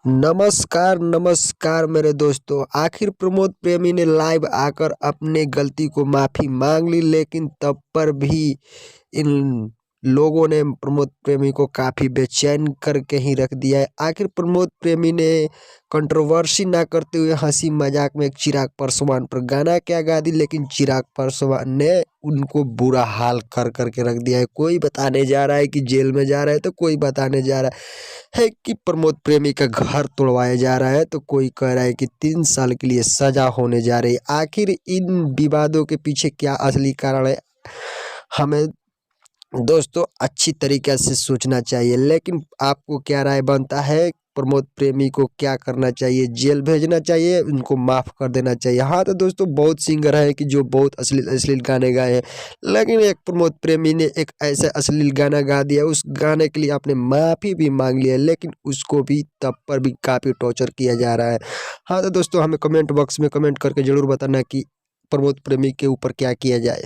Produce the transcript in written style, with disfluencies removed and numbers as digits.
नमस्कार नमस्कार मेरे दोस्तों। आखिर प्रमोद प्रेमी ने लाइव आकर अपने गलती को माफ़ी मांग ली, लेकिन तब पर भी इन लोगों ने प्रमोद प्रेमी को काफ़ी बेचैन करके ही रख दिया है। आखिर प्रमोद प्रेमी ने कंट्रोवर्सी ना करते हुए हंसी मजाक में एक चिराग पासवान पर गाना क्या गा दी, लेकिन चिराग पासवान ने उनको बुरा हाल कर करके रख दिया है। कोई बताने जा रहा है कि जेल में जा रहा है, तो कोई बताने जा रहा है कि प्रमोद प्रेमी का घर तोड़वाया जा रहा है, तो कोई कह रहा है कि 3 साल के लिए सजा होने जा रही है। आखिर इन विवादों के पीछे क्या असली कारण है, हमें दोस्तों अच्छी तरीके से सोचना चाहिए। लेकिन आपको क्या राय बनता है, प्रमोद प्रेमी को क्या करना चाहिए? जेल भेजना चाहिए, उनको माफ़ कर देना चाहिए? हाँ तो दोस्तों, बहुत सिंगर हैं कि जो बहुत अश्लील अश्लील गाने गाए हैं, लेकिन एक प्रमोद प्रेमी ने एक ऐसा अश्लील गाना गा दिया, उस गाने के लिए आपने माफ़ी भी मांग लिया, लेकिन उसको भी तब पर भी काफ़ी टॉर्चर किया जा रहा है। हाँ तो दोस्तों, हमें कमेंट बॉक्स में कमेंट करके ज़रूर बताना कि प्रमोद प्रेमी के ऊपर क्या किया जाए।